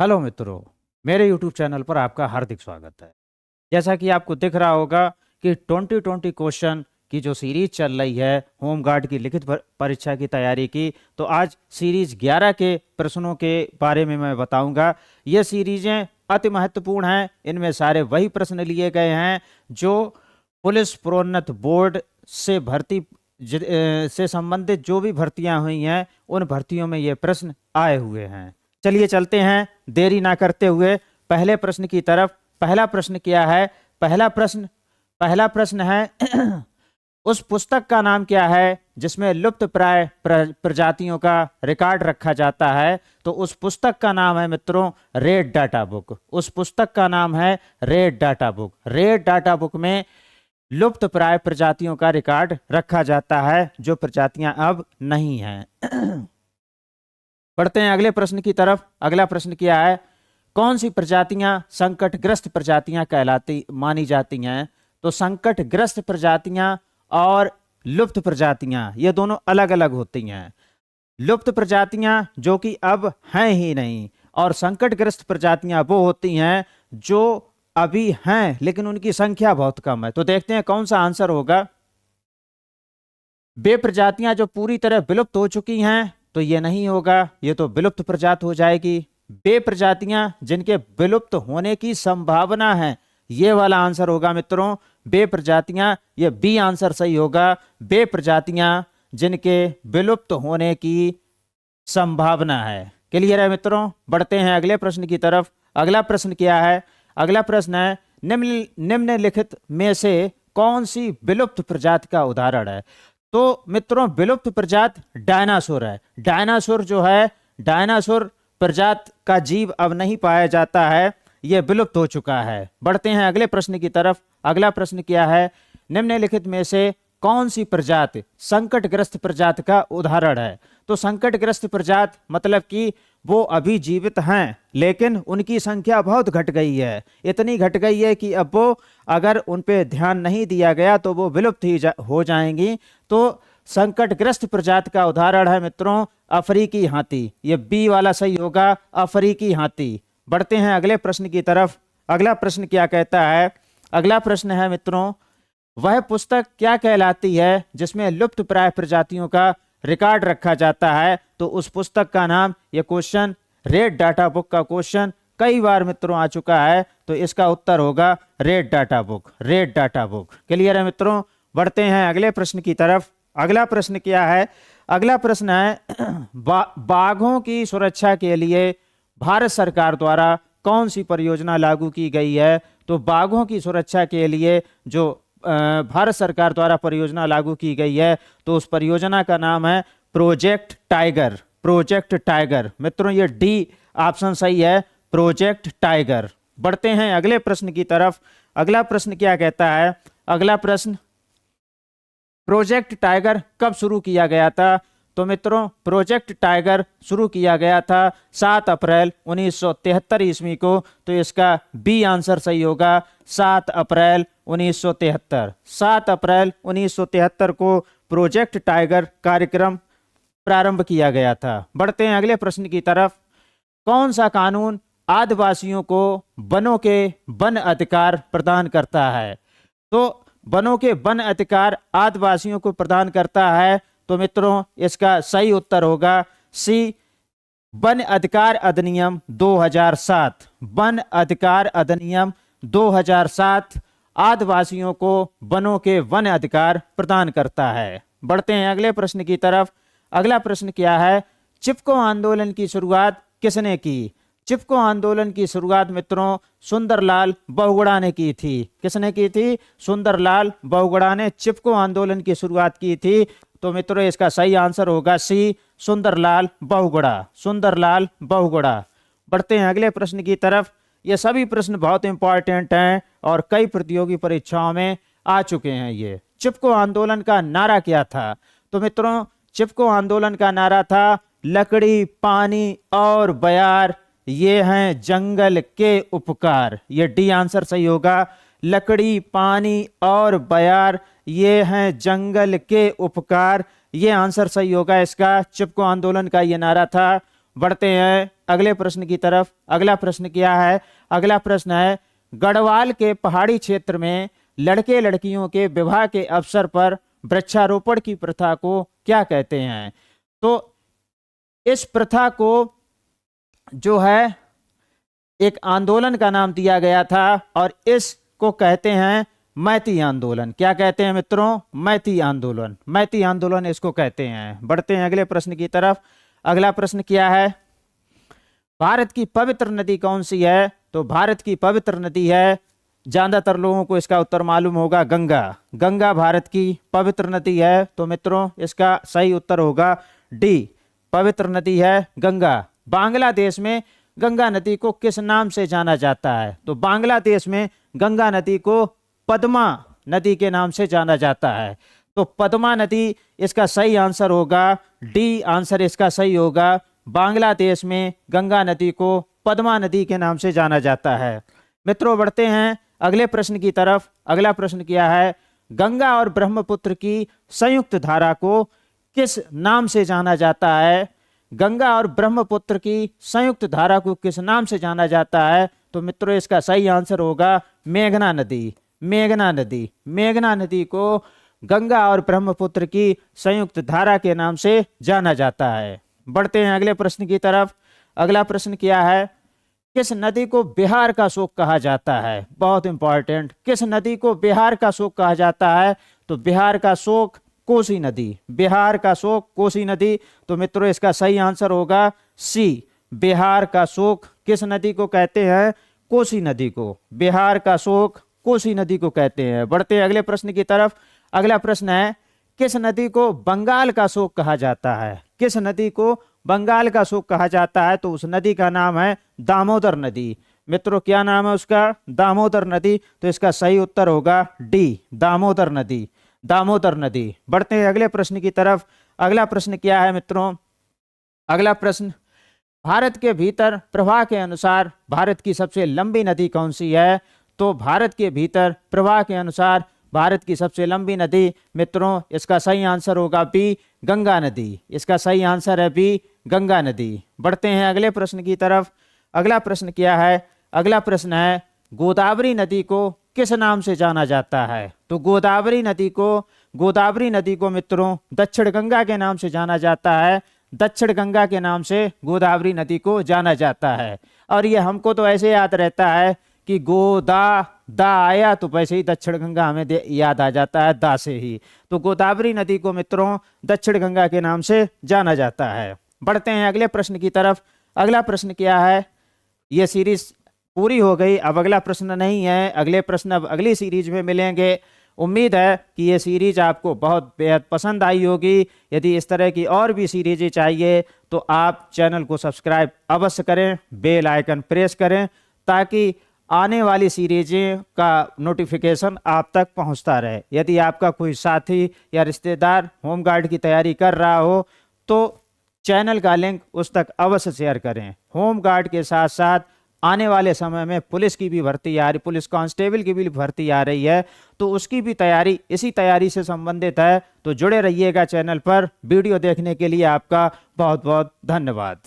Hello मित्रों, मेरे YouTube channel पर आपका हार्दिक स्वागत है। जैसा कि आपको दिख रहा होगा कि 2020 क्वेश्चन की जो सीरीज चल रही है होम गार्ड की लिखित परीक्षा की तैयारी की, तो आज सीरीज 11 के प्रश्नों के बारे में मैं बताऊंगा। ये सीरीजें अति महत्वपूर्ण हैं। इनमें सारे वही प्रश्न लिए गए हैं जो पुलिस प्रोन्नत बोर्ड से से संबंधित जो भी भर्तियां हुई हैं उन भर्तियों में ये प्रश्न आए हुए हैं। चलिए चलते हैं देरी ना करते हुए पहले प्रश्न की तरफ। पहला प्रश्न क्या है? पहला प्रश्न है उस पुस्तक का नाम क्या है जिसमें लुप्त प्राय प्रजातियों का रिकॉर्ड रखा जाता है? तो उस पुस्तक का नाम है मित्रों रेड डाटा बुक। उस पुस्तक का नाम है red data book. Red data book में लुप्त प्राय प्रजातियों का रिकॉर्ड रखा जाता है जो प्रजातियां अब नहीं हैं। बढ़ते हैं अगले प्रश्न की तरफ। अगला प्रश्न क्या है? कौन सी प्रजातियां संकटग्रस्त प्रजातियां कहलाती मानी जाती हैं? तो संकटग्रस्त प्रजातियां और लुप्त प्रजातियां ये दोनों अलग अलग होती हैं। लुप्त प्रजातियां जो कि अब हैं ही नहीं, और संकटग्रस्त प्रजातियां वो होती हैं जो अभी हैं लेकिन उनकी संख्या बहुत कम है। तो देखते हैं कौन सा आंसर होगा। वे प्रजातियां जो पूरी तरह विलुप्त हो चुकी हैं, तो ये नहीं होगा, ये तो विलुप्त प्रजाति हो जाएगी। वे प्रजातियां जिनके विलुप्त होने की संभावना है, ये वाला आंसर होगा मित्रों वे प्रजातियां। ये बी आंसर सही होगा। वे प्रजातियां जिनके विलुप्त होने की संभावना है। क्लियर है मित्रों? बढ़ते हैं अगले प्रश्न की तरफ। अगला प्रश्न क्या है? अगला प्रश्न है निम्नलिखित में से कौन सी विलुप्त प्रजाति का उदाहरण है? तो मित्रों विलुप्त प्रजाति डायनासोर है। डायनासोर जो है, डायनासोर प्रजाति का जीव अब नहीं पाया जाता है, यह विलुप्त हो चुका है। बढ़ते हैं अगले प्रश्न की तरफ। अगला प्रश्न क्या है? निम्नलिखित में से कौन सी प्रजाति संकटग्रस्त प्रजाति का उदाहरण है? तो संकटग्रस्त प्रजाति मतलब कि वो अभी जीवित हैं लेकिन उनकी संख्या बहुत घट गई है। इतनी घट गई है कि अब वो अगर उन पे ध्यान नहीं दिया गया तो वो विलुप्त ही हो जाएंगी। तो संकटग्रस्त प्रजाति का उदाहरण है मित्रों अफ्रीकी हाथी। ये बी वाला सही होगा, अफ्रीकी हाथी। बढ़ते हैं अगले प्रश्न की तरफ। अगला प्रश्न क्या कहता है? अगला प्रश्न है मित्रों वह पुस्तक क्या कहलाती है जिसमें लुप्त प्राय प्रजातियों का रिकॉर्ड रखा जाता है? तो उस पुस्तक का नाम, ये क्वेश्चन रेड डाटा बुक का क्वेश्चन कई बार मित्रों आ चुका है, तो इसका उत्तर होगा red data book. Red data book. Clear है मित्रों? बढ़ते हैं अगले प्रश्न की तरफ। अगला प्रश्न क्या है? अगला प्रश्न है बाघों की सुरक्षा के लिए भारत सरकार द्वारा कौन सी परियोजना लागू की गई है? तो बाघों की सुरक्षा के लिए जो भारत सरकार द्वारा परियोजना लागू की गई है, तो उस परियोजना का नाम है प्रोजेक्ट टाइगर। Project tiger. मित्रों ये डी ऑप्शन सही है, प्रोजेक्ट टाइगर। बढ़ते हैं अगले प्रश्न की तरफ। अगला प्रश्न क्या कहता है? अगला प्रश्न प्रोजेक्ट टाइगर कब शुरू किया गया था? तो मित्रों प्रोजेक्ट टाइगर शुरू किया गया था 7 अप्रैल 1973 ईस्वी को। तो इसका बी आंसर सही होगा, 7 अप्रैल 1973। 7 अप्रैल 1973 को प्रोजेक्ट टाइगर कार्यक्रम प्रारंभ किया गया था। बढ़ते हैं अगले प्रश्न की तरफ। कौन सा कानून आदिवासियों को वनों के वन अधिकार प्रदान करता है? तो वनों के वन अधिकार आदिवासियों को प्रदान करता है। तो मित्रों इसका सही उत्तर होगा सी, वन अधिकार अधिनियम 2007। वन अधिकार अधिनियम 2007 आदिवासियों को वनों के वन अधिकार प्रदान करता है। बढ़ते हैं अगले प्रश्न की तरफ। अगला प्रश्न क्या है? चिपको आंदोलन की शुरुआत किसने की? चिपको आंदोलन की शुरुआत मित्रों सुंदरलाल बहुगुणा ने की थी। किसने की थी? सुंदरलाल बहुगुणा ने चिपको आंदोलन की शुरुआत की थी। तो मित्रों इसका सही आंसर होगा सी, सुंदरलाल बहुगुणा। सुंदरलाल बहुगुणा। बढ़ते हैं अगले प्रश्न की तरफ। ये सभी प्रश्न बहुत इंपॉर्टेंट हैं और कई प्रतियोगी परीक्षाओं में आ चुके हैं। ये चिपको आंदोलन का नारा क्या था? तो मित्रों चिपको आंदोलन का नारा था लकड़ी, पानी और बयार ये हैं जंगल के उपकार। ये डी आंसर सही होगा, लकड़ी, पानी और बयार ये हैं जंगल के उपकार। ये आंसर सही होगा इसका। चिपको आंदोलन का ये नारा था। बढ़ते हैं अगले प्रश्न की तरफ। अगला प्रश्न क्या है? अगला प्रश्न है, गढ़वाल के पहाड़ी क्षेत्र में लड़के लड़कियों के विवाह के अवसर पर वृक्षारोपण की प्रथा को क्या कहते हैं? तो इस प्रथा को जो है एक आंदोलन का नाम दिया गया था और इसको कहते हैं मैती आंदोलन। क्या कहते हैं मित्रों? मैती आंदोलन। मैती आंदोलन इसको कहते हैं। बढ़ते हैं अगले प्रश्न की तरफ। अगला प्रश्न क्या है? भारत की पवित्र नदी कौन सी है? तो भारत की पवित्र नदी है, ज्यादातर लोगों को इसका उत्तर मालूम होगा, गंगा। गंगा भारत की पवित्र नदी है। तो मित्रों इसका सही उत्तर होगा डी, पवित्र नदी है गंगा। बांग्लादेश में गंगा नदी को किस नाम से जाना जाता है? तो बांग्लादेश में गंगा नदी को पद्मा नदी के नाम से जाना जाता है। तो पद्मा नदी इसका सही आंसर होगा, डी आंसर इसका सही होगा। बांग्लादेश में गंगा नदी को पद्मा नदी के नाम से जाना जाता है। मित्रों बढ़ते हैं अगले प्रश्न की तरफ। अगला प्रश्न क्या है? गंगा और ब्रह्मपुत्र की संयुक्त धारा को किस नाम से जाना जाता है? गंगा और ब्रह्मपुत्र की संयुक्त धारा को किस नाम से जाना जाता है? तो मित्रों इसका सही आंसर होगा मेघना नदी। मेघना नदी। मेघना नदी को गंगा और ब्रह्मपुत्र की संयुक्त धारा के नाम से जाना जाता है। बढ़ते हैं अगले प्रश्न की तरफ। अगला प्रश्न क्या है? किस नदी को बिहार का शोक कहा जाता है? बहुत इंपॉर्टेंट। किस नदी को बिहार का शोक कहा जाता है? तो बिहार का शोक कोसी नदी। बिहार का शोक कोसी नदी। तो मित्रों इसका सही आंसर होगा सी, बिहार का शोक किस नदी को कहते हैं? कोसी नदी को। बिहार का शोक कोसी नदी को कहते हैं। बढ़ते हैं अगले प्रश्न की तरफ। अगला प्रश्न है, किस नदी को बंगाल का शोक कहा जाता है? किस नदी को बंगाल का शोक कहा जाता है? तो उस नदी का नाम है दामोदर नदी। मित्रों क्या नाम है उसका? दामोदर नदी। तो इसका सही उत्तर होगा डी, दामोदर नदी। दामोदर नदी। बढ़ते हैं अगले प्रश्न की तरफ। अगला प्रश्न क्या है मित्रों? अगला प्रश्न, भारत के भीतर प्रवाह के अनुसार भारत की सबसे लंबी नदी कौन सी है? तो भारत के भीतर प्रवाह के अनुसार भारत की सबसे लंबी नदी मित्रों इसका सही आंसर होगा बी, गंगा नदी। इसका सही आंसर है बी, गंगा नदी। बढ़ते हैं अगले प्रश्न की तरफ। अगला प्रश्न क्या है? अगला प्रश्न है, गोदावरी नदी को किस नाम से जाना जाता है? तो गोदावरी नदी को मित्रों दक्षिण गंगा के नाम से जाना जाता है। दक्षिण गंगा के नाम से गोदावरी नदी को जाना जाता है। और ये हमको तो ऐसे याद रहता है कि गोदा दा आया तो वैसे ही दक्षिण गंगा हमें याद आ जाता है दा से ही। तो गोदावरी नदी को मित्रों दक्षिण गंगा के नाम से जाना जाता है। बढ़ते हैं अगले प्रश्न की तरफ। अगला प्रश्न क्या है? ये सीरीज पूरी हो गई, अब अगला प्रश्न नहीं है। अगले प्रश्न अब अगली सीरीज में मिलेंगे। उम्मीद है कि ये सीरीज आपको बहुत बेहद पसंद आई होगी। यदि इस तरह की और भी सीरीजें चाहिए तो आप चैनल को सब्सक्राइब अवश्य करें, बेल आइकन प्रेस करें ताकि आने वाली सीरीजें का नोटिफिकेशन आप तक पहुंचता रहे। यदि आपका कोई साथी या रिश्तेदार होमगार्ड की तैयारी कर रहा हो तो चैनल का लिंक उस तक अवश्य शेयर करें। होमगार्ड के साथ साथ आने वाले समय में पुलिस की भी भर्ती आ रही, पुलिस कांस्टेबल की भी भर्ती आ रही है, तो उसकी भी तैयारी इसी तैयारी से संबंधित है। तो जुड़े रहिएगा चैनल पर। वीडियो देखने के लिए आपका बहुत बहुत धन्यवाद।